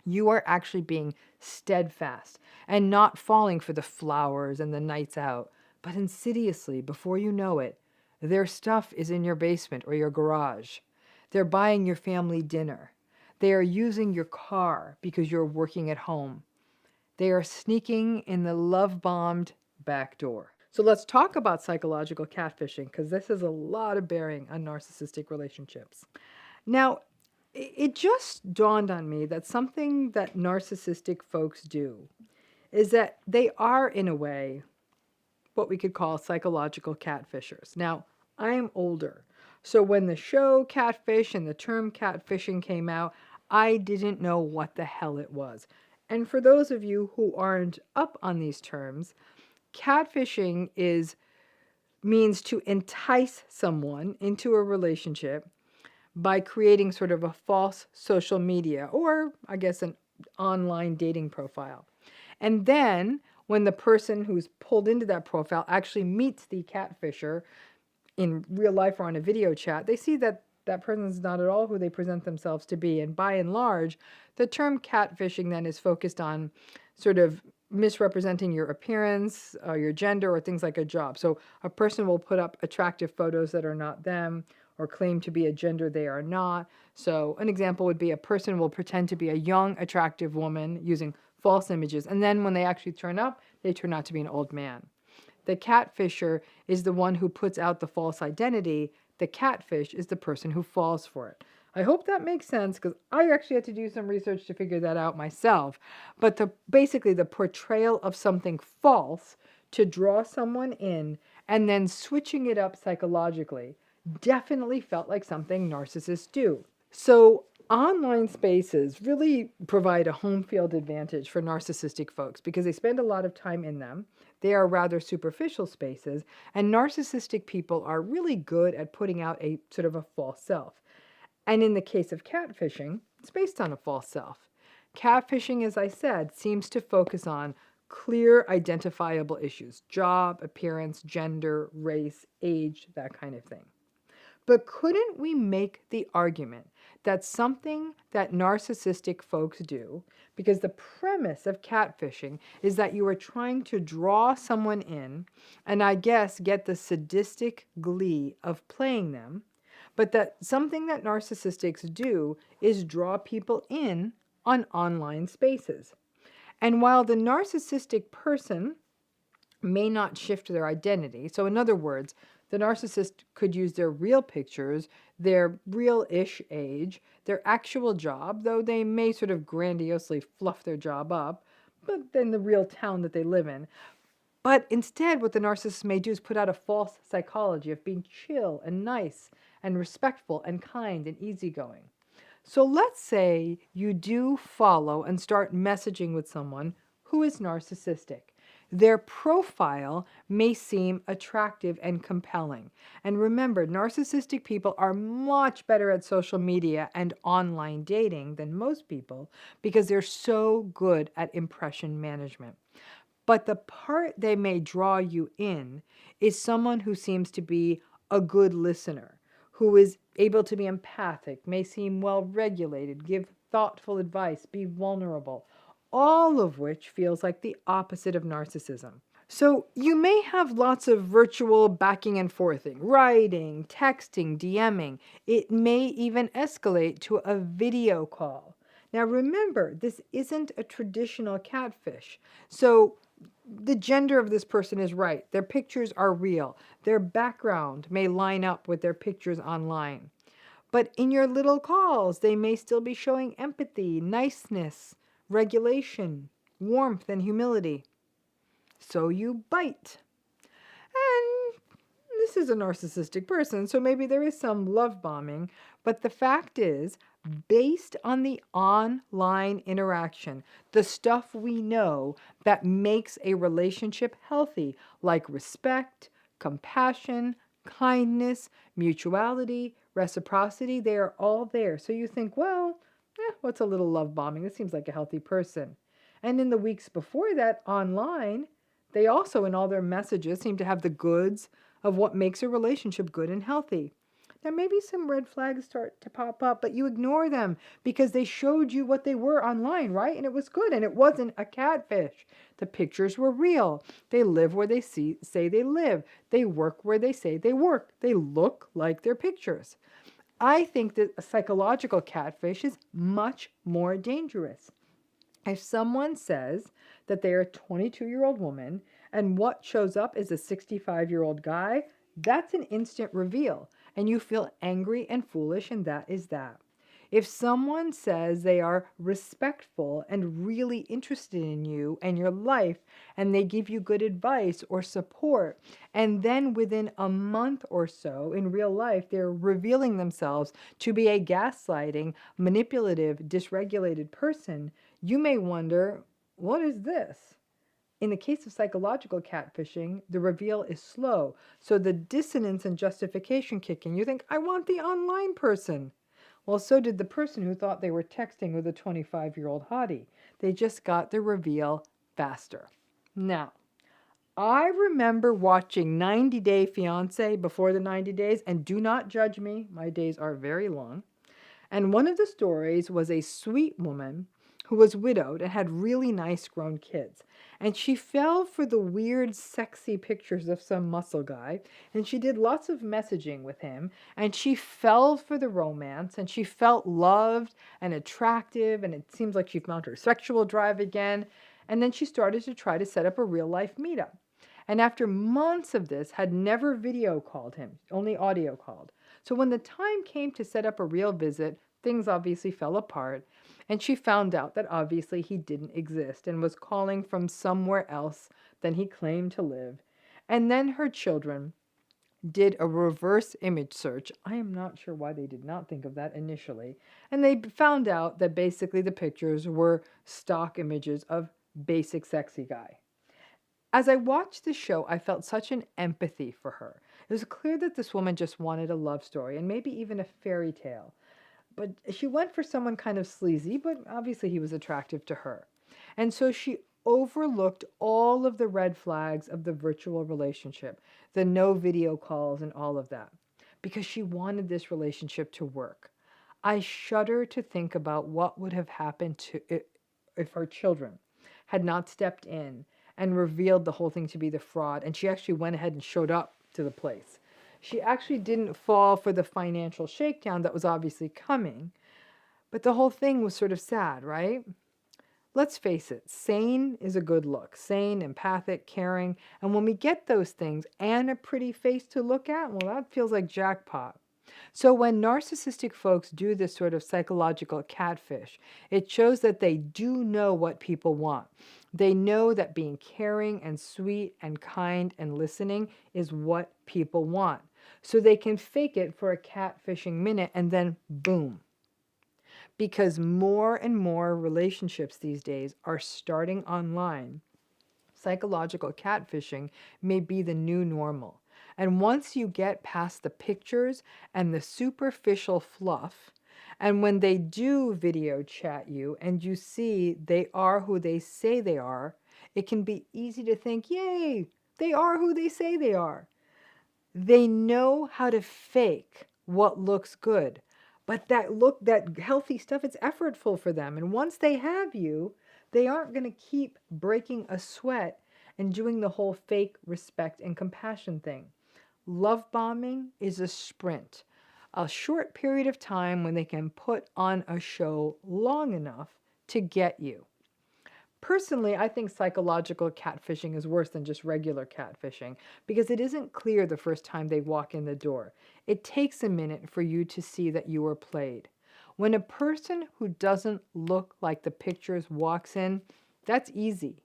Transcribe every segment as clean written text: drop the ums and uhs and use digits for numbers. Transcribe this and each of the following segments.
You are actually being steadfast and not falling for the flowers and the nights out, but insidiously, before you know it, their stuff is in your basement or your garage. They're buying your family dinner. They are using your car because you're working at home. They are sneaking in the love-bombed back door. So let's talk about psychological catfishing, because this has a lot of bearing on narcissistic relationships. Now, it just dawned on me that something that narcissistic folks do is that they are, in a way, what we could call psychological catfishers. Now, I'm older, so when the show Catfish and the term catfishing came out, I didn't know what the hell it was. And for those of you who aren't up on these terms, catfishing means to entice someone into a relationship by creating sort of a false social media, or I guess an online dating profile. And then when the person who's pulled into that profile actually meets the catfisher in real life or on a video chat, they see that that person is not at all who they present themselves to be. And by and large, the term catfishing then is focused on sort of misrepresenting your appearance, your gender, or things like a job. So a person will put up attractive photos that are not them, or claim to be a gender they are not. So an example would be a person will pretend to be a young, attractive woman using false images, and then when they actually turn up, they turn out to be an old man. The catfisher is the one who puts out the false identity. The catfish is the person who falls for it. I hope that makes sense, because I actually had to do some research to figure that out myself. But basically the portrayal of something false to draw someone in and then switching it up psychologically definitely felt like something narcissists do. So online spaces really provide a home field advantage for narcissistic folks because they spend a lot of time in them. They are rather superficial spaces, and narcissistic people are really good at putting out a sort of a false self. And in the case of catfishing, it's based on a false self. Catfishing, as I said, seems to focus on clear, identifiable issues: job, appearance, gender, race, age, that kind of thing. But couldn't we make the argument that something that narcissistic folks do, because the premise of catfishing is that you are trying to draw someone in, and I guess get the sadistic glee of playing them, but that something that narcissistics do is draw people in on online spaces. And while the narcissistic person may not shift their identity, so in other words, the narcissist could use their real pictures, their real-ish age, their actual job, though they may sort of grandiosely fluff their job up, but then the real town that they live in. But instead, what the narcissist may do is put out a false psychology of being chill and nice and respectful and kind and easygoing. So let's say you do follow and start messaging with someone who is narcissistic. Their profile may seem attractive and compelling. And remember, narcissistic people are much better at social media and online dating than most people because they're so good at impression management. But the part they may draw you in is someone who seems to be a good listener, who is able to be empathic, may seem well-regulated, give thoughtful advice, be vulnerable, all of which feels like the opposite of narcissism. So you may have lots of virtual backing and forthing, writing, texting, DMing. It may even escalate to a video call. Now remember, this isn't a traditional catfish. So the gender of this person is right. Their pictures are real. Their background may line up with their pictures online. But in your little calls, they may still be showing empathy, niceness, regulation, warmth, and humility. So you bite. And this is a narcissistic person, so maybe there is some love bombing, but the fact is, based on the online interaction, the stuff we know that makes a relationship healthy, like respect, compassion, kindness, mutuality, reciprocity, they are all there. So you think, well, what's a little love bombing? This seems like a healthy person. And in the weeks before that, online, they also, in all their messages, seem to have the goods of what makes a relationship good and healthy. Now, maybe some red flags start to pop up, but you ignore them because they showed you what they were online, right? And it was good, and it wasn't a catfish. The pictures were real. They live where they say they live. They work where they say they work. They look like their pictures. I think that a psychological catfish is much more dangerous. If someone says that they are a 22-year-old woman and what shows up is a 65-year-old guy, that's an instant reveal, and you feel angry and foolish, and that is that. If someone says they are respectful and really interested in you and your life, and they give you good advice or support, and then within a month or so in real life, they're revealing themselves to be a gaslighting, manipulative, dysregulated person, you may wonder, what is this? In the case of psychological catfishing, the reveal is slow, so the dissonance and justification kick in. You think, I want the online person. Well, so did the person who thought they were texting with a 25-year-old hottie. They just got the reveal faster. Now, I remember watching 90 Day Fiancé before the 90 days, and do not judge me, my days are very long. And one of the stories was a sweet woman who was widowed and had really nice grown kids. And she fell for the weird, sexy pictures of some muscle guy, and she did lots of messaging with him, and she fell for the romance, and she felt loved and attractive, and it seems like she found her sexual drive again. And then she started to try to set up a real-life meetup. And after months of this, had never video called him, only audio called. So when the time came to set up a real visit, things obviously fell apart, and she found out that obviously he didn't exist and was calling from somewhere else than he claimed to live. And then her children did a reverse image search. I am not sure why they did not think of that initially. And they found out that basically the pictures were stock images of basic sexy guy. As I watched the show, I felt such an empathy for her. It was clear that this woman just wanted a love story and maybe even a fairy tale. But she went for someone kind of sleazy, but obviously he was attractive to her. And so she overlooked all of the red flags of the virtual relationship, the no video calls and all of that, because she wanted this relationship to work. I shudder to think about what would have happened to it if her children had not stepped in and revealed the whole thing to be the fraud, and she actually went ahead and showed up to the place. She actually didn't fall for the financial shakedown that was obviously coming, but the whole thing was sort of sad, right? Let's face it, sane is a good look. Sane, empathic, caring, and when we get those things and a pretty face to look at, well, that feels like jackpot. So when narcissistic folks do this sort of psychological catfish, it shows that they do know what people want. They know that being caring and sweet and kind and listening is what people want. So they can fake it for a catfishing minute and then boom. Because more and more relationships these days are starting online, psychological catfishing may be the new normal. And once you get past the pictures and the superficial fluff, and when they do video chat you and you see they are who they say they are, it can be easy to think, yay, they are who they say they are. They know how to fake what looks good, but that healthy stuff, it's effortful for them. And once they have you, they aren't going to keep breaking a sweat and doing the whole fake respect and compassion thing. Love bombing is a sprint, a short period of time when they can put on a show long enough to get you. Personally, I think psychological catfishing is worse than just regular catfishing because it isn't clear the first time they walk in the door. It takes a minute for you to see that you were played. When a person who doesn't look like the pictures walks in, that's easy.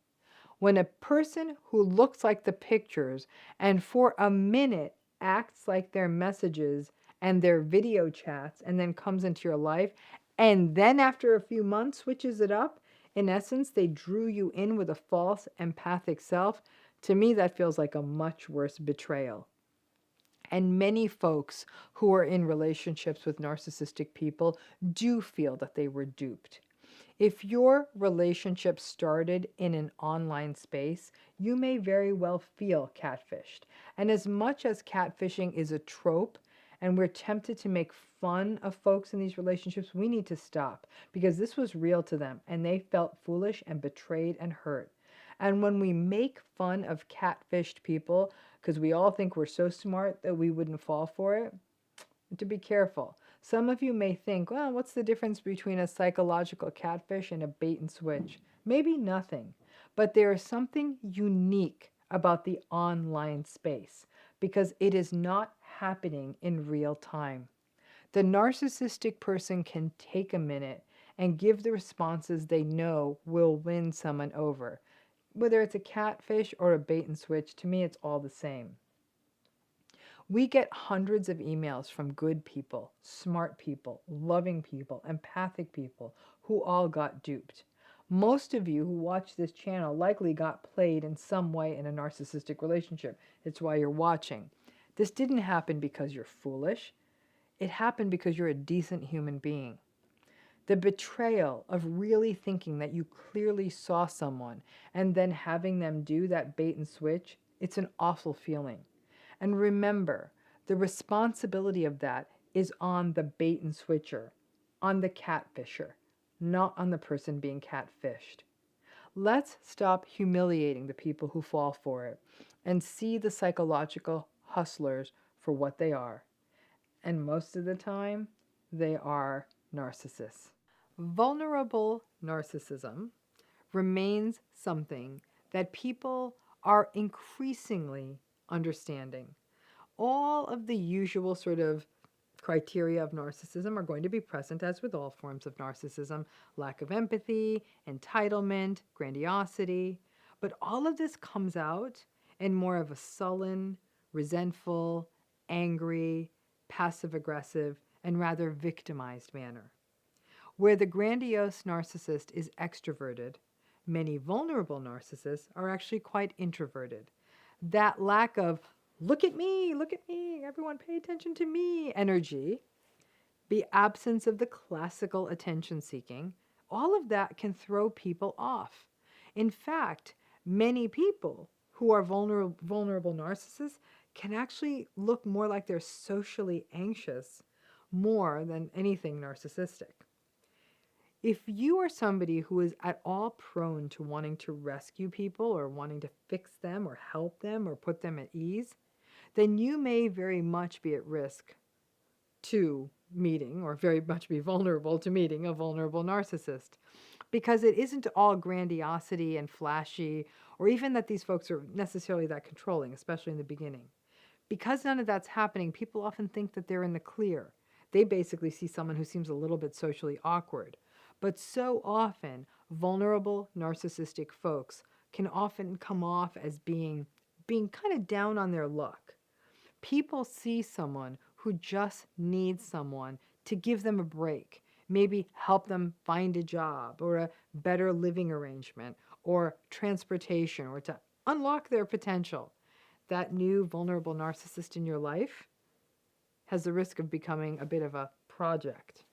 When a person who looks like the pictures and for a minute acts like their messages and their video chats and then comes into your life and then after a few months switches it up, in essence, they drew you in with a false empathic self. To me, that feels like a much worse betrayal. And many folks who are in relationships with narcissistic people do feel that they were duped. If your relationship started in an online space, you may very well feel catfished. And as much as catfishing is a trope and we're tempted to make fun of folks in these relationships, we need to stop, because this was real to them and they felt foolish and betrayed and hurt. And when we make fun of catfished people, because we all think we're so smart that we wouldn't fall for it, to be careful. Some of you may think, well, what's the difference between a psychological catfish and a bait and switch? Maybe nothing, but there is something unique about the online space because it is not happening in real time. The narcissistic person can take a minute and give the responses they know will win someone over. Whether it's a catfish or a bait and switch, to me it's all the same. We get hundreds of emails from good people, smart people, loving people, empathic people who all got duped. Most of you who watch this channel likely got played in some way in a narcissistic relationship. It's why you're watching. This didn't happen because you're foolish. It happened because you're a decent human being. The betrayal of really thinking that you clearly saw someone and then having them do that bait and switch, it's an awful feeling. And remember, the responsibility of that is on the bait and switcher, on the catfisher, not on the person being catfished. Let's stop humiliating the people who fall for it and see the psychological hustlers for what they are. And most of the time, they are narcissists. Vulnerable narcissism remains something that people are increasingly understanding. All of the usual sort of criteria of narcissism are going to be present, as with all forms of narcissism: lack of empathy, entitlement, grandiosity. But all of this comes out in more of a sullen, resentful, angry, passive-aggressive, and rather victimized manner. Where the grandiose narcissist is extroverted, many vulnerable narcissists are actually quite introverted. That lack of look at me, everyone pay attention to me energy, the absence of the classical attention seeking, all of that can throw people off. In fact, many people who are vulnerable narcissists can actually look more like they're socially anxious more than anything narcissistic. If you are somebody who is at all prone to wanting to rescue people or wanting to fix them or help them or put them at ease, then you may very much be at risk to meeting, or very much be vulnerable to meeting, a vulnerable narcissist. Because it isn't all grandiosity and flashy, or even that these folks are necessarily that controlling, especially in the beginning. Because none of that's happening, people often think that they're in the clear. They basically see someone who seems a little bit socially awkward. But so often, vulnerable narcissistic folks can often come off as being kind of down on their luck. People see someone who just needs someone to give them a break, maybe help them find a job or a better living arrangement or transportation, or to unlock their potential. That new vulnerable narcissist in your life has the risk of becoming a bit of a project.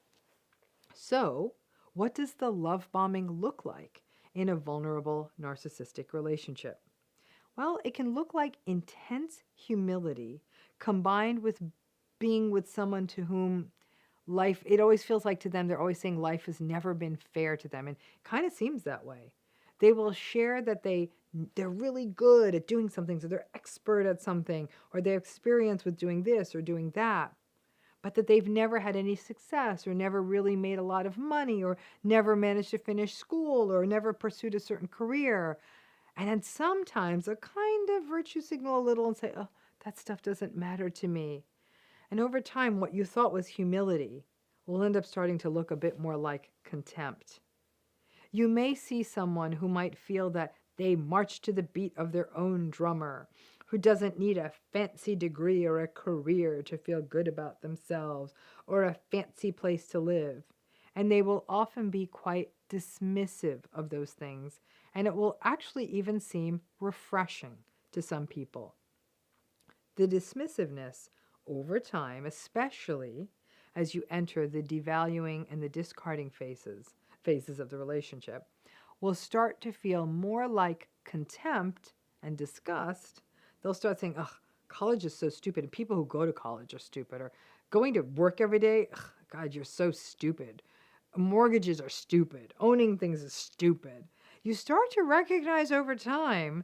So, what does the love bombing look like in a vulnerable narcissistic relationship? Well, it can look like intense humility combined with being with someone to whom life, it always feels like to them, they're always saying life has never been fair to them, and it kind of seems that way. They will share that they're really good at doing something, so they're expert at something, or they have experience with doing this or doing that, but that they've never had any success or never really made a lot of money or never managed to finish school or never pursued a certain career. And then sometimes a kind of virtue signal a little and say, oh, that stuff doesn't matter to me. And over time, what you thought was humility will end up starting to look a bit more like contempt. You may see someone who might feel that they march to the beat of their own drummer, who doesn't need a fancy degree or a career to feel good about themselves or a fancy place to live. And they will often be quite dismissive of those things, and it will actually even seem refreshing to some people. The dismissiveness over time, especially as you enter the devaluing and the discarding phases of the relationship, will start to feel more like contempt and disgust. They'll start saying, ugh, college is so stupid, and people who go to college are stupid, or Going to work every day, ugh, God, you're so stupid. Mortgages are stupid. Owning things is stupid. You start to recognize over time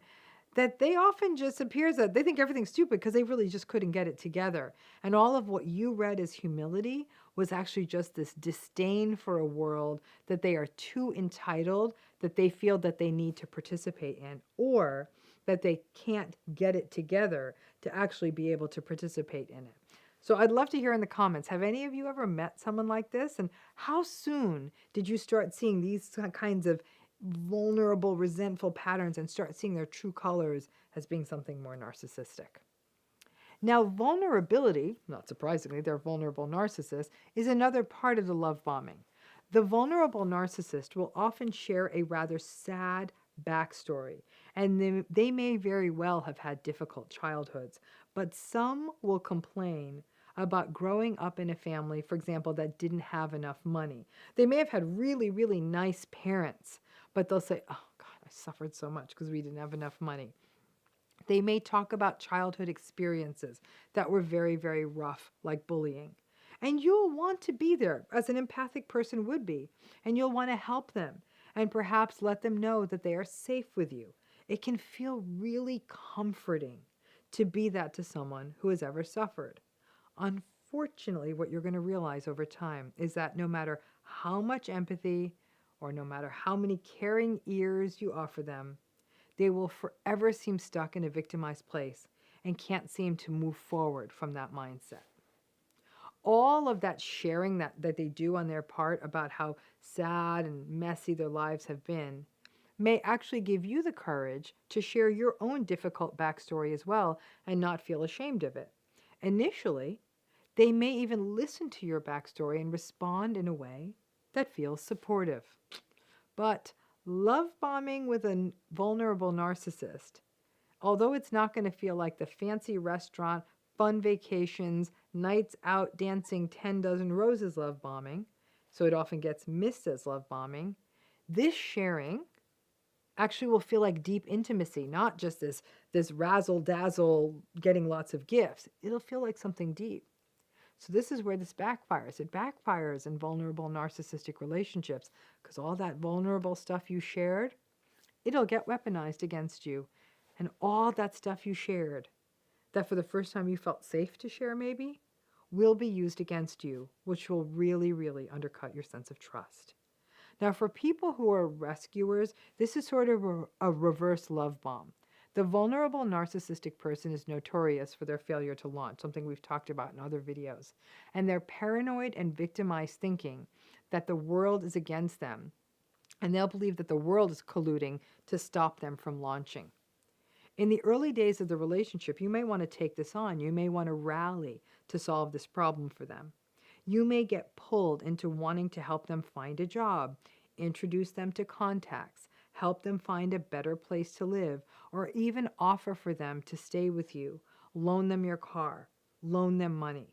that they often just appears that they think everything's stupid because they really just couldn't get it together. And all of what you read as humility was actually just this disdain for a world that they are too entitled, that they feel that they need to participate in, or that they can't get it together to actually be able to participate in it. So I'd love to hear in the comments, have any of you ever met someone like this? And how soon did you start seeing these kinds of vulnerable, resentful patterns and start seeing their true colors as being something more narcissistic? Now, vulnerability, not surprisingly, they're vulnerable narcissists, is another part of the love bombing. The vulnerable narcissist will often share a rather sad backstory, and they may very well have had difficult childhoods, but some will complain about growing up in a family, for example, that didn't have enough money. They may have had really, really nice parents, but they'll say, oh God, I suffered so much because we didn't have enough money. They may talk about childhood experiences that were very, very rough, like bullying. And you'll want to be there, as an empathic person would be, and you'll want to help them and perhaps let them know that they are safe with you. It can feel really comforting to be that to someone who has ever suffered. Unfortunately, what you're going to realize over time is that no matter how much empathy or no matter how many caring ears you offer them, they will forever seem stuck in a victimized place and can't seem to move forward from that mindset. All of that sharing that they do on their part about how sad and messy their lives have been may actually give you the courage to share your own difficult backstory as well and not feel ashamed of it. Initially, they may even listen to your backstory and respond in a way that feels supportive. But love bombing with a vulnerable narcissist, although it's not going to feel like the fancy restaurant, fun vacations, nights out dancing 10 dozen roses love bombing, so it often gets missed as love bombing, this sharing actually will feel like deep intimacy, not just this razzle-dazzle getting lots of gifts. It'll feel like something deep. So this is where this backfires. It backfires in vulnerable narcissistic relationships because all that vulnerable stuff you shared, it'll get weaponized against you. And all that stuff you shared, that for the first time you felt safe to share maybe, will be used against you, which will really, really undercut your sense of trust. Now, for people who are rescuers, this is sort of a reverse love bomb. The vulnerable narcissistic person is notorious for their failure to launch, something we've talked about in other videos, and their paranoid and victimized thinking that the world is against them, and they'll believe that the world is colluding to stop them from launching. In the early days of the relationship, you may want to take this on. You may want to rally to solve this problem for them. You may get pulled into wanting to help them find a job, introduce them to contacts, help them find a better place to live, or even offer for them to stay with you, loan them your car, loan them money.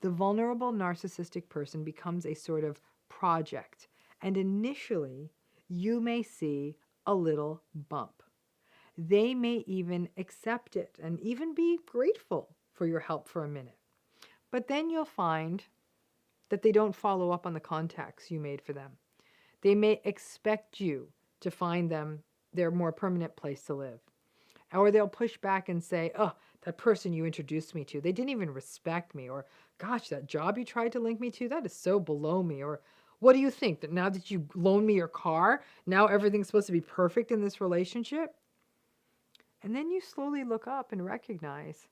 The vulnerable narcissistic person becomes a sort of project, and initially you may see a little bump. They may even accept it and even be grateful for your help for a minute. But then you'll find that they don't follow up on the contacts you made for them. They may expect you to find them their more permanent place to live. Or they'll push back and say, oh, that person you introduced me to, they didn't even respect me. Or, gosh, that job you tried to link me to, that is so below me. Or, what do you think, that now that you loaned me your car, now everything's supposed to be perfect in this relationship? And then you slowly look up and recognize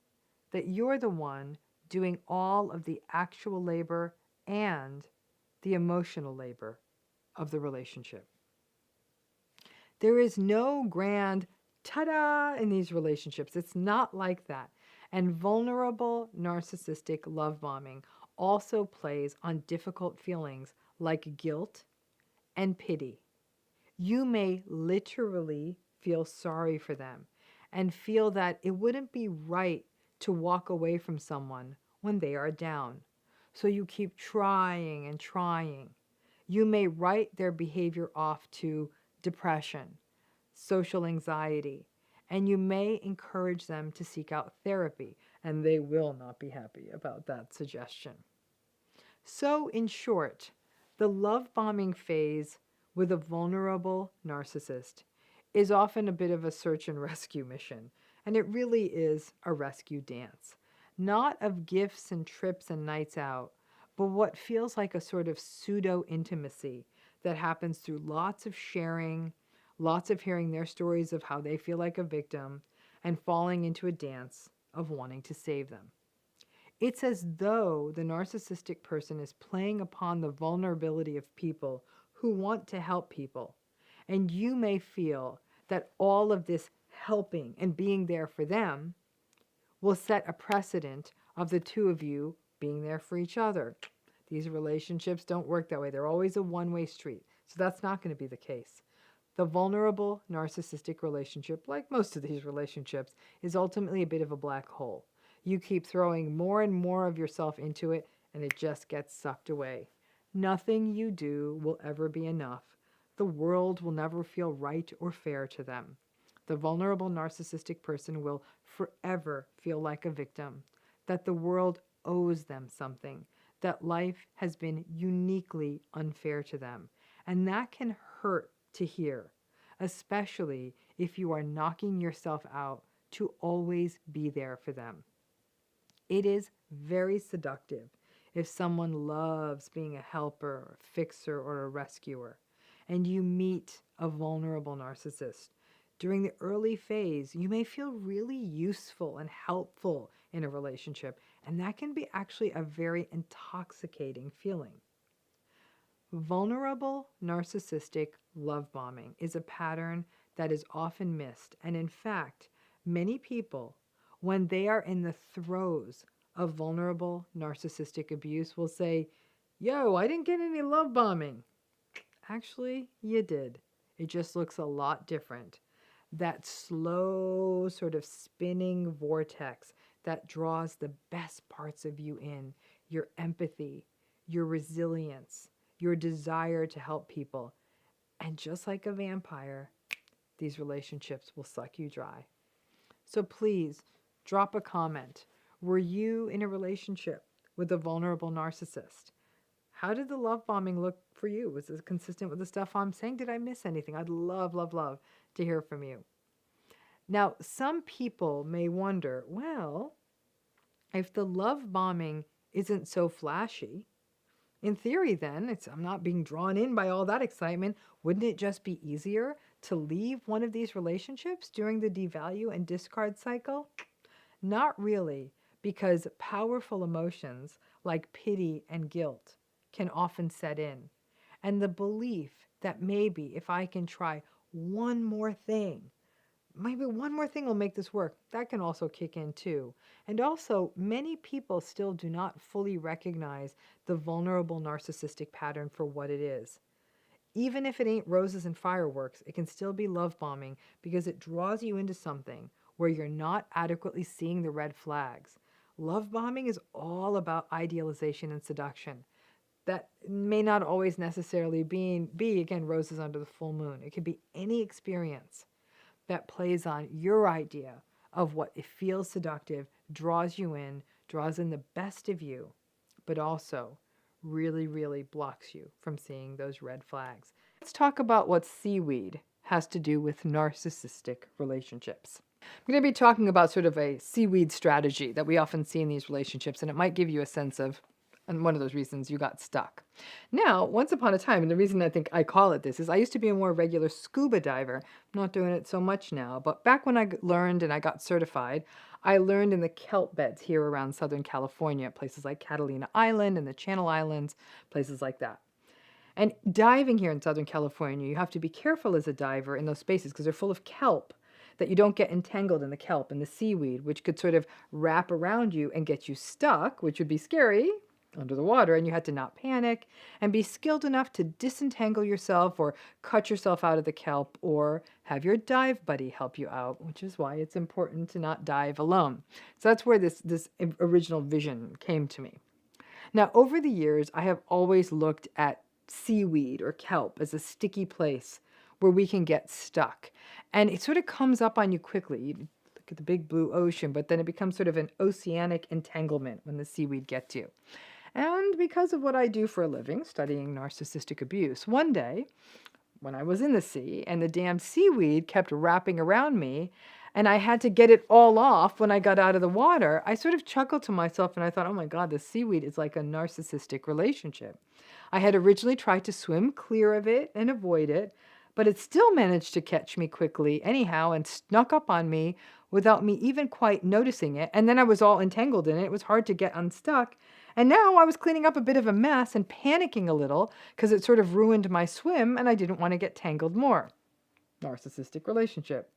that you're the one doing all of the actual labor and the emotional labor of the relationship. There is no grand ta-da in these relationships. It's not like that. And vulnerable narcissistic love bombing also plays on difficult feelings like guilt and pity. You may literally feel sorry for them and feel that it wouldn't be right to walk away from someone when they are down. So you keep trying and trying. You may write their behavior off to depression, social anxiety, and you may encourage them to seek out therapy. and they will not be happy about that suggestion. So, in short, the love bombing phase with a vulnerable narcissist is often a bit of a search and rescue mission, and it really is a rescue dance. Not of gifts and trips and nights out, but what feels like a sort of pseudo intimacy that happens through lots of sharing, lots of hearing their stories of how they feel like a victim, and falling into a dance of wanting to save them. It's as though the narcissistic person is playing upon the vulnerability of people who want to help people. And you may feel that all of this helping and being there for them will set a precedent of the two of you being there for each other. These relationships don't work that way. They're always a one-way street. So that's not going to be the case. The vulnerable narcissistic relationship, like most of these relationships, is ultimately a bit of a black hole. You keep throwing more and more of yourself into it, and it just gets sucked away. Nothing you do will ever be enough. The world will never feel right or fair to them. The vulnerable narcissistic person will forever feel like a victim, that the world owes them something, that life has been uniquely unfair to them. And that can hurt to hear, especially if you are knocking yourself out to always be there for them. It is very seductive if someone loves being a helper, or a fixer, or a rescuer, and you meet a vulnerable narcissist. During the early phase, you may feel really useful and helpful in a relationship, and that can be actually a very intoxicating feeling. Vulnerable narcissistic love bombing is a pattern that is often missed, and in fact, many people, when they are in the throes of vulnerable narcissistic abuse, will say, "Yo, I didn't get any love bombing." Actually, you did. It just looks a lot different. That slow, sort of spinning vortex that draws the best parts of you in, your empathy, your resilience, your desire to help people. And just like a vampire, these relationships will suck you dry. So please, drop a comment. Were you in a relationship with a vulnerable narcissist? How did the love bombing look for you? Was it consistent with the stuff I'm saying? Did I miss anything? I'd love, love, love to hear from you. Now, some people may wonder, well, if the love bombing isn't so flashy, in theory then, I'm not being drawn in by all that excitement, wouldn't it just be easier to leave one of these relationships during the devalue and discard cycle? Not really, because powerful emotions like pity and guilt can often set in. And the belief that maybe if I can try one more thing, maybe one more thing will make this work, that can also kick in too. And also, many people still do not fully recognize the vulnerable narcissistic pattern for what it is. Even if it ain't roses and fireworks, it can still be love bombing because it draws you into something where you're not adequately seeing the red flags. Love bombing is all about idealization and seduction. That may not always necessarily be, again, roses under the full moon. It could be any experience that plays on your idea of what it feels seductive, draws you in, draws in the best of you, but also really, really blocks you from seeing those red flags. Let's talk about what seaweed has to do with narcissistic relationships. I'm going to be talking about sort of a seaweed strategy that we often see in these relationships, and it might give you a sense of, and one of those reasons you got stuck. Now, once upon a time, and the reason I think I call it this is I used to be a more regular scuba diver. I'm not doing it so much now, but back when I learned and I got certified, I learned in the kelp beds here around Southern California, places like Catalina Island and the Channel Islands, places like that. And diving here in Southern California, you have to be careful as a diver in those spaces because they're full of kelp, that you don't get entangled in the kelp and the seaweed, which could sort of wrap around you and get you stuck, which would be scary under the water, and you had to not panic and be skilled enough to disentangle yourself or cut yourself out of the kelp or have your dive buddy help you out, which is why it's important to not dive alone. So that's where this original vision came to me. Now, over the years, I have always looked at seaweed or kelp as a sticky place where we can get stuck. And it sort of comes up on you quickly. get the big blue ocean, but then it becomes sort of an oceanic entanglement when the seaweed gets you. And because of what I do for a living, studying narcissistic abuse, one day when I was in the sea and the damn seaweed kept wrapping around me and I had to get it all off when I got out of the water, I sort of chuckled to myself and I thought, oh my God, the seaweed is like a narcissistic relationship. I had originally tried to swim clear of it and avoid it, but it still managed to catch me quickly anyhow and snuck up on me without me even quite noticing it. And then I was all entangled in it. It was hard to get unstuck. And now I was cleaning up a bit of a mess and panicking a little because it sort of ruined my swim and I didn't want to get tangled more. Narcissistic relationship.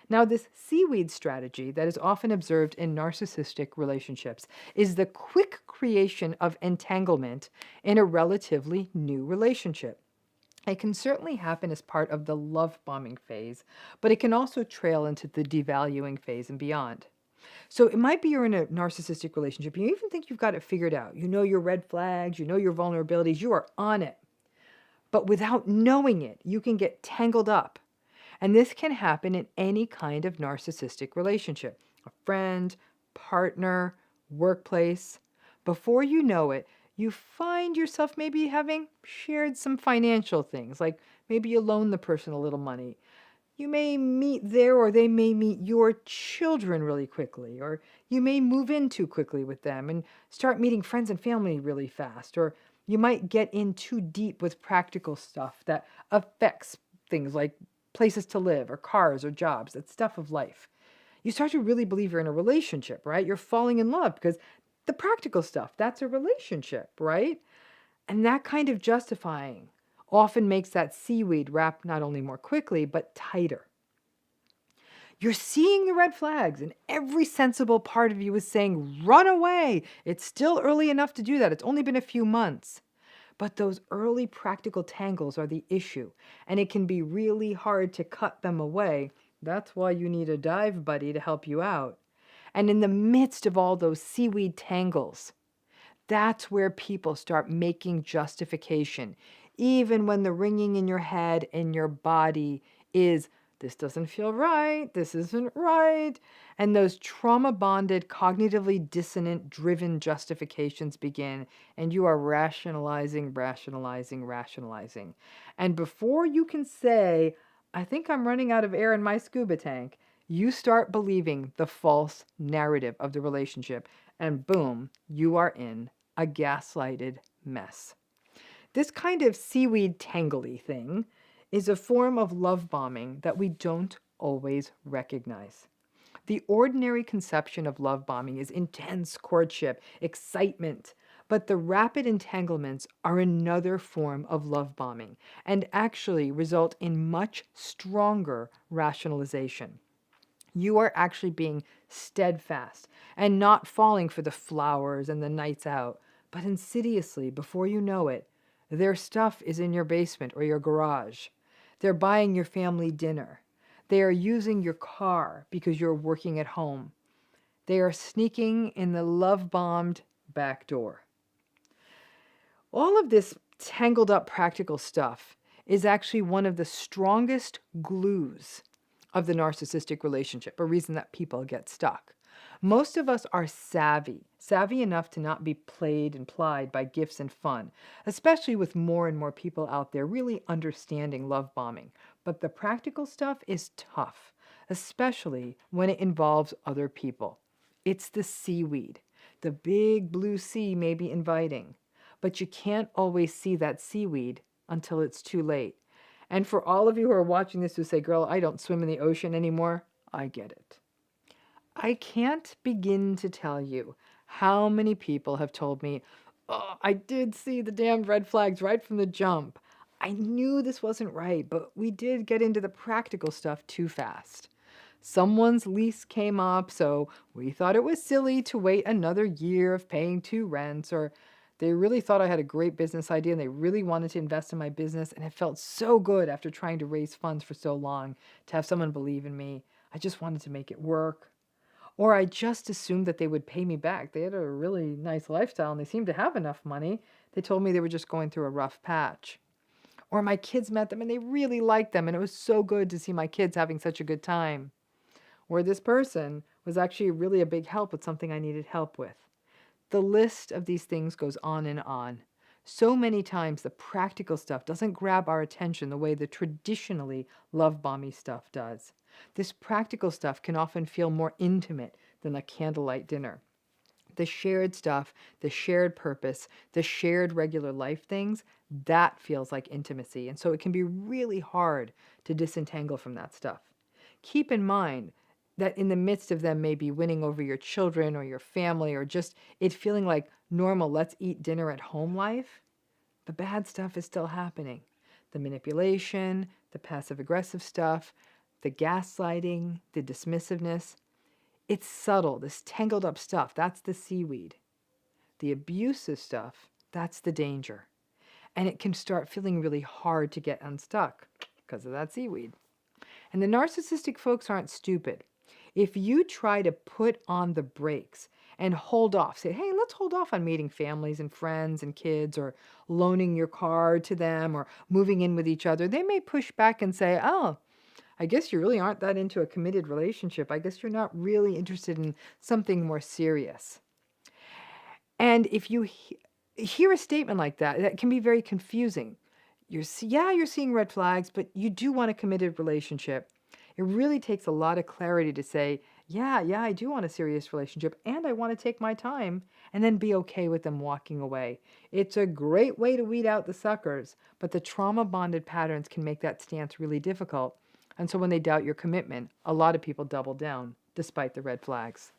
Now, this seaweed strategy that is often observed in narcissistic relationships is the quick creation of entanglement in a relatively new relationship. It can certainly happen as part of the love bombing phase, but it can also trail into the devaluing phase and beyond. So it might be you're in a narcissistic relationship. You even think you've got it figured out. You know your red flags, you know your vulnerabilities, you are on it. But without knowing it, you can get tangled up. And this can happen in any kind of narcissistic relationship, a friend, partner, workplace. Before you know it, you find yourself maybe having shared some financial things, like maybe you loan the person a little money. You may meet their or they may meet your children really quickly, or you may move in too quickly with them and start meeting friends and family really fast, or you might get in too deep with practical stuff that affects things like places to live or cars or jobs, that stuff of life. You start to really believe you're in a relationship, right? You're falling in love because the practical stuff, that's a relationship, right? And that kind of justifying often makes that seaweed wrap not only more quickly, but tighter. You're seeing the red flags, and every sensible part of you is saying, run away. It's still early enough to do that. It's only been a few months. But those early practical tangles are the issue, and it can be really hard to cut them away. That's why you need a dive buddy to help you out. And in the midst of all those seaweed tangles, that's where people start making justification, even when the ringing in your head and your body is, this doesn't feel right, this isn't right. And those trauma-bonded, cognitively dissonant, driven justifications begin, and you are rationalizing. And before you can say, I think I'm running out of air in my scuba tank, you start believing the false narrative of the relationship, and boom, you are in a gaslighted mess. This kind of seaweed tangly thing is a form of love bombing that we don't always recognize. The ordinary conception of love bombing is intense courtship, excitement, but the rapid entanglements are another form of love bombing and actually result in much stronger rationalization. You are actually being steadfast and not falling for the flowers and the nights out, but insidiously, before you know it, their stuff is in your basement or your garage. They're buying your family dinner. They are using your car because you're working at home. They are sneaking in the love-bombed back door. All of this tangled up practical stuff is actually one of the strongest glues of the narcissistic relationship, a reason that people get stuck. Most of us are savvy enough to not be played and plied by gifts and fun, especially with more and more people out there really understanding love bombing. But the practical stuff is tough, especially when it involves other people. It's the seaweed. The big blue sea may be inviting, but you can't always see that seaweed until it's too late. And for all of you who are watching this who say, girl, I don't swim in the ocean anymore, I get it. I can't begin to tell you how many people have told me, oh, I did see the damn red flags right from the jump. I knew this wasn't right, but we did get into the practical stuff too fast. Someone's lease came up, so we thought it was silly to wait another year of paying 2 rents, or they really thought I had a great business idea and they really wanted to invest in my business, and it felt so good after trying to raise funds for so long to have someone believe in me. I just wanted to make it work. Or I just assumed that they would pay me back. They had a really nice lifestyle and they seemed to have enough money. They told me they were just going through a rough patch. Or my kids met them and they really liked them and it was so good to see my kids having such a good time. or this person was actually really a big help with something I needed help with. The list of these things goes on and on. So many times the practical stuff doesn't grab our attention the way the traditionally love-bomby stuff does. This practical stuff can often feel more intimate than a candlelight dinner. The shared stuff, the shared purpose, the shared regular life things, that feels like intimacy. And so it can be really hard to disentangle from that stuff. Keep in mind that in the midst of them maybe winning over your children or your family or just it feeling like normal, let's eat dinner at home life, the bad stuff is still happening. The manipulation, the passive-aggressive stuff, the gaslighting, the dismissiveness. It's subtle, this tangled up stuff, that's the seaweed. The abusive stuff, that's the danger. And it can start feeling really hard to get unstuck because of that seaweed. And the narcissistic folks aren't stupid. If you try to put on the brakes and hold off, say, hey, let's hold off on meeting families and friends and kids or loaning your car to them or moving in with each other, they may push back and say, oh, I guess you really aren't that into a committed relationship. I guess you're not really interested in something more serious. And if you hear a statement like that, that can be very confusing. You're seeing red flags, but you do want a committed relationship. It really takes a lot of clarity to say, yeah, I do want a serious relationship, and I want to take my time, and then be okay with them walking away. It's a great way to weed out the suckers, but the trauma-bonded patterns can make that stance really difficult. And so when they doubt your commitment, a lot of people double down, despite the red flags.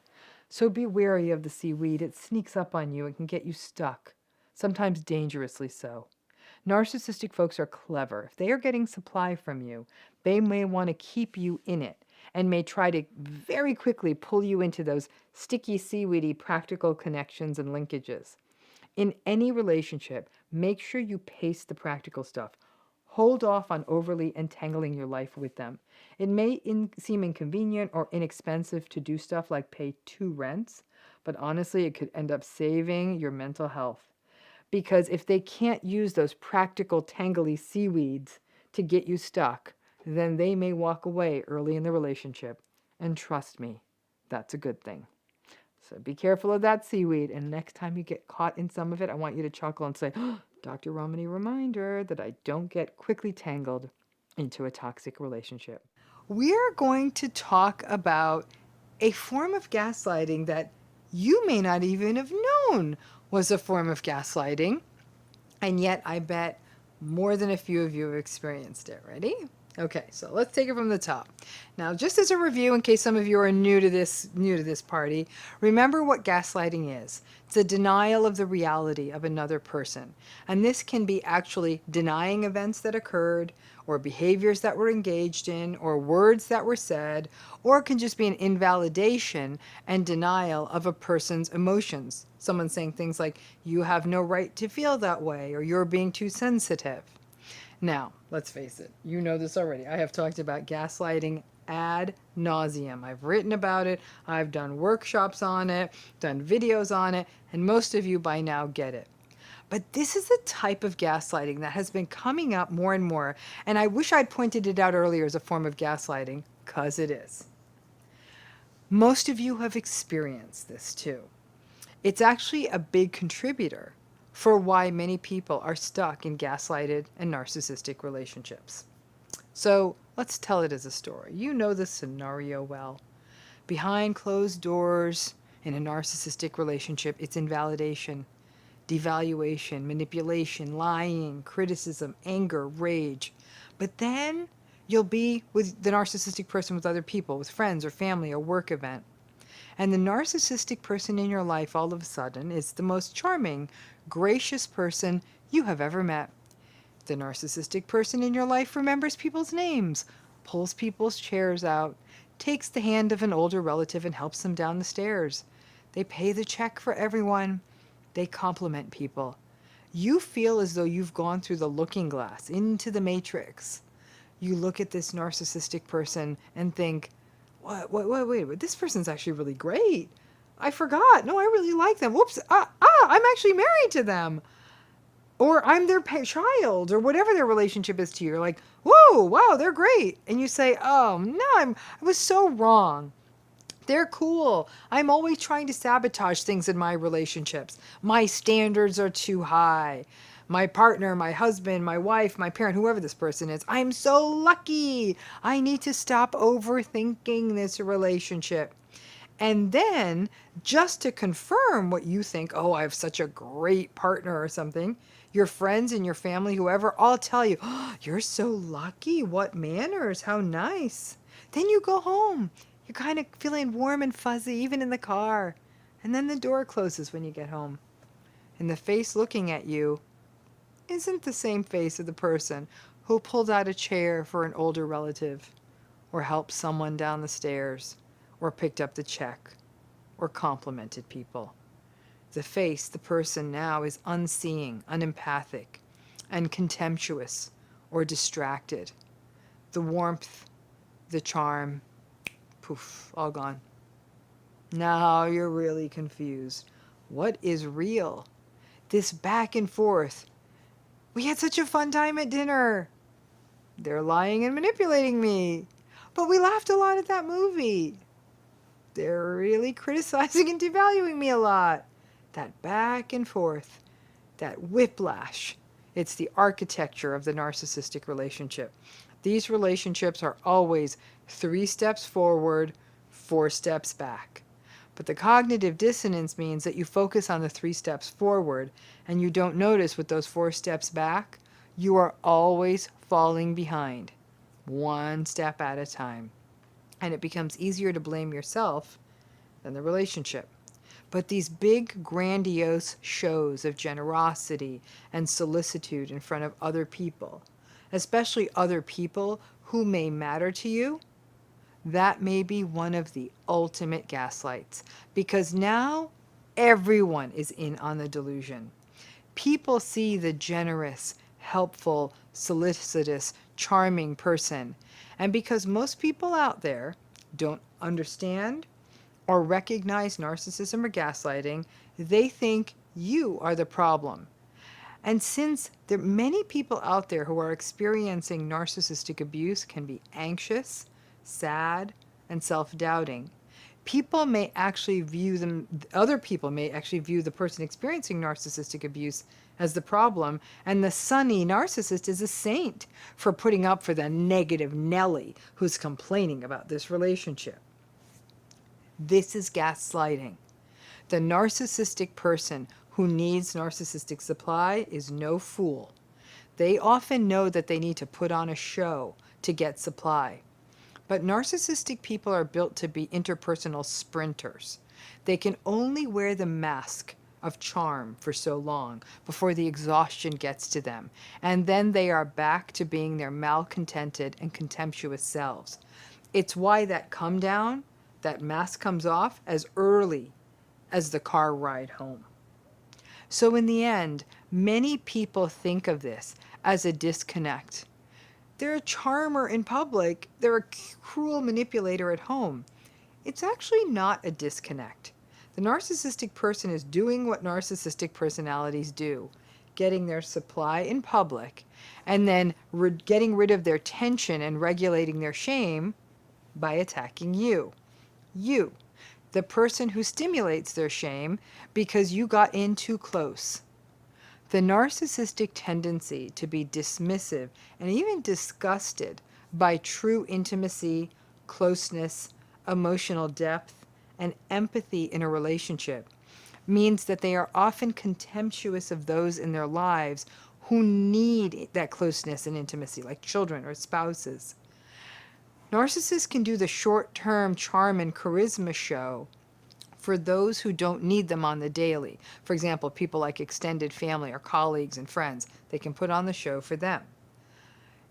So be wary of the seaweed. It sneaks up on you and can get you stuck, sometimes dangerously so. Narcissistic folks are clever. If they are getting supply from you, they may want to keep you in it and may try to very quickly pull you into those sticky, seaweedy, practical connections and linkages. In any relationship, make sure you pace the practical stuff. Hold off on overly entangling your life with them. It may seem inconvenient or inexpensive to do stuff like pay 2 rents, but honestly, it could end up saving your mental health. Because if they can't use those practical tangly seaweeds to get you stuck, then they may walk away early in the relationship. And trust me, that's a good thing. So be careful of that seaweed, and next time you get caught in some of it, I want you to chuckle and say, oh, Dr. RAMANI reminder that I don't get quickly tangled into a toxic relationship. We're going to talk about a form of gaslighting that you may not even have known was a form of gaslighting, and yet I bet more than a few of you have experienced it. Ready? Okay, so let's take it from the top. Now, just as a review, in case some of you are new to this party, remember what gaslighting is. It's a denial of the reality of another person. And this can be actually denying events that occurred, or behaviors that were engaged in, or words that were said, or it can just be an invalidation and denial of a person's emotions. Someone saying things like, you have no right to feel that way, or you're being too sensitive. Now, let's face it, you know this already. I have talked about gaslighting ad nauseum. I've written about it, I've done workshops on it, done videos on it, and most of you by now get it. But this is a type of gaslighting that has been coming up more and more, and I wish I'd pointed it out earlier as a form of gaslighting, because it is. Most of you have experienced this too. It's actually a big contributor for why many people are stuck in gaslighted and narcissistic relationships. So let's tell it as a story. You know the scenario well. Behind closed doors in a narcissistic relationship, it's invalidation, devaluation, manipulation, lying, criticism, anger, rage. But then you'll be with the narcissistic person with other people, with friends or family or work event. And the narcissistic person in your life all of a sudden is the most charming, gracious person you have ever met. The narcissistic person in your life remembers people's names, pulls people's chairs out, takes the hand of an older relative and helps them down the stairs. They pay the check for everyone. They compliment people. You feel as though you've gone through the looking glass into the matrix. You look at this narcissistic person and think, wait, this person's actually really great. I forgot. No, I really like them. Whoops. I'm actually married to them. Or I'm their child, or whatever their relationship is to you. You're like, whoa, wow, they're great. And you say, oh, no, I was so wrong. They're cool. I'm always trying to sabotage things in my relationships. My standards are too high. My partner, my husband, my wife, my parent, whoever this person is, I'm so lucky. I need to stop overthinking this relationship. And then, just to confirm what you think, oh, I have such a great partner or something, your friends and your family, whoever, all tell you, oh, you're so lucky. What manners. How nice. Then you go home. You're kind of feeling warm and fuzzy, even in the car. And then the door closes when you get home. And the face looking at you isn't the same face of the person who pulled out a chair for an older relative, or helped someone down the stairs, or picked up the check, or complimented people. The face, the person now is unseeing, unempathic, and contemptuous or distracted. The warmth, the charm, poof, all gone. Now you're really confused. What is real? This back and forth. We had such a fun time at dinner. They're lying and manipulating me. But we laughed a lot at that movie. They're really criticizing and devaluing me a lot. That back and forth, that whiplash. It's the architecture of the narcissistic relationship. These relationships are always 3 steps forward, 4 steps back. But the cognitive dissonance means that you focus on the 3 steps forward and you don't notice with those 4 steps back, you are always falling behind, 1 step at a time. And it becomes easier to blame yourself than the relationship. But these big, grandiose shows of generosity and solicitude in front of other people, especially other people who may matter to you, that may be one of the ultimate gaslights, because now everyone is in on the delusion. People see the generous, helpful, solicitous, charming person, and because most people out there don't understand or recognize narcissism or gaslighting, they think you are the problem. And since there are many people out there who are experiencing narcissistic abuse can be anxious, sad, and self-doubting, people may actually view them, other people may actually view the person experiencing narcissistic abuse as the problem, and the sunny narcissist is a saint for putting up for the negative Nelly who's complaining about this relationship. This is gaslighting. The narcissistic person who needs narcissistic supply is no fool. They often know that they need to put on a show to get supply. But narcissistic people are built to be interpersonal sprinters. They can only wear the mask of charm for so long before the exhaustion gets to them, and then they are back to being their malcontented and contemptuous selves. It's why that come down, that mask comes off as early as the car ride home. So in the end, many people think of this as a disconnect. They're a charmer in public, they're a cruel manipulator at home. It's actually not a disconnect. The narcissistic person is doing what narcissistic personalities do, getting their supply in public, and then getting rid of their tension and regulating their shame by attacking you. You, the person who stimulates their shame because you got in too close. The narcissistic tendency to be dismissive and even disgusted by true intimacy, closeness, emotional depth, and empathy in a relationship means that they are often contemptuous of those in their lives who need that closeness and intimacy, like children or spouses. Narcissists can do the short-term charm and charisma show for those who don't need them on the daily. For example, people like extended family or colleagues and friends, they can put on the show for them.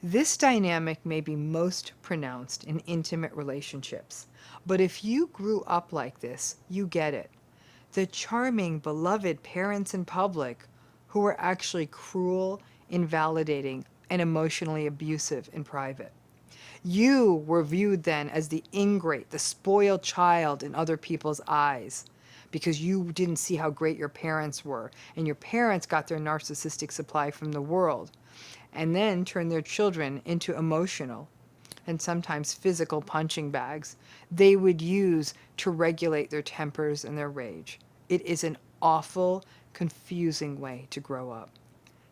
This dynamic may be most pronounced in intimate relationships, but if you grew up like this, you get it. The charming, beloved parents in public who are actually cruel, invalidating, and emotionally abusive in private. You were viewed then as the ingrate, the spoiled child in other people's eyes because you didn't see how great your parents were, and your parents got their narcissistic supply from the world and then turned their children into emotional, and sometimes physical punching bags they would use to regulate their tempers and their rage. It is an awful, confusing way to grow up.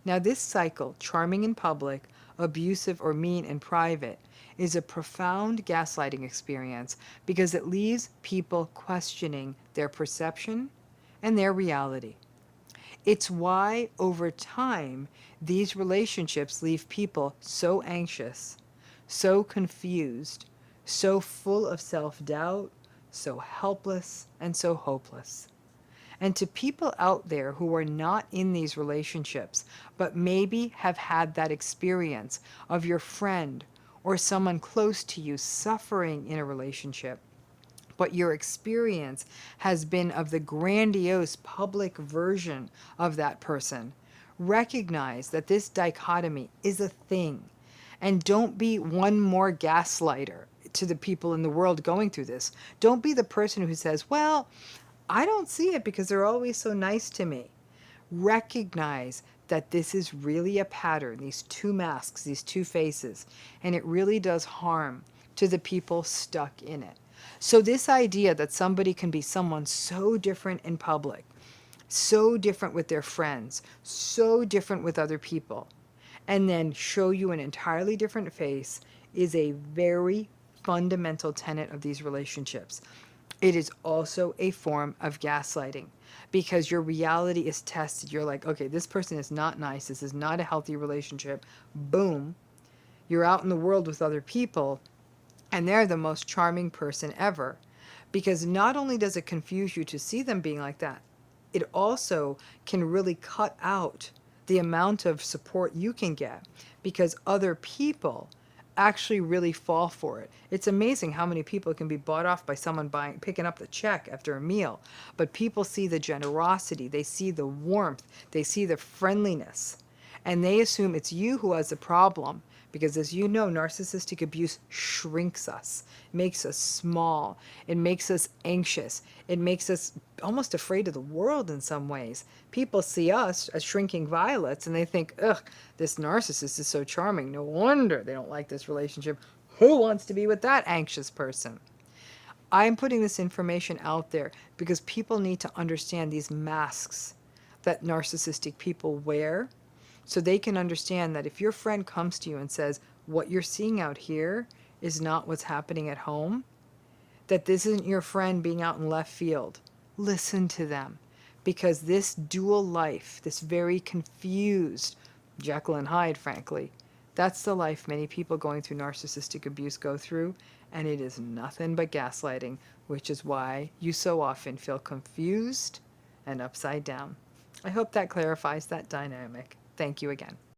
Now, this cycle, charming in public, abusive or mean in private, is a profound gaslighting experience because it leaves people questioning their perception and their reality. It's why, over time, these relationships leave people so anxious, so confused, so full of self-doubt, so helpless, and so hopeless. And to people out there who are not in these relationships, but maybe have had that experience of your friend or someone close to you suffering in a relationship, but your experience has been of the grandiose public version of that person, recognize that this dichotomy is a thing. And don't be one more gaslighter to the people in the world going through this. Don't be the person who says, well, I don't see it because they're always so nice to me. Recognize that this is really a pattern, these two masks, these two faces, and it really does harm to the people stuck in it. So this idea that somebody can be someone so different in public, so different with their friends, so different with other people, and then show you an entirely different face is a very fundamental tenet of these relationships. It is also a form of gaslighting because your reality is tested. You're like, okay, this person is not nice. This is not a healthy relationship. Boom. You're out in the world with other people and they're the most charming person ever. Because not only does it confuse you to see them being like that, it also can really cut out the amount of support you can get because other people actually really fall for it. It's amazing how many people can be bought off by someone picking up the check after a meal. But people see the generosity, they see the warmth, they see the friendliness, and they assume it's you who has the problem. Because as you know, narcissistic abuse shrinks us, makes us small, it makes us anxious, it makes us almost afraid of the world in some ways. People see us as shrinking violets and they think, ugh, this narcissist is so charming. No wonder they don't like this relationship. Who wants to be with that anxious person? I'm putting this information out there because people need to understand these masks that narcissistic people wear so they can understand that if your friend comes to you and says, what you're seeing out here is not what's happening at home, that this isn't your friend being out in left field. Listen to them. Because this dual life, this very confused Jekyll and Hyde, frankly, that's the life many people going through narcissistic abuse go through, and it is nothing but gaslighting, which is why you so often feel confused and upside down. I hope that clarifies that dynamic. Thank you again.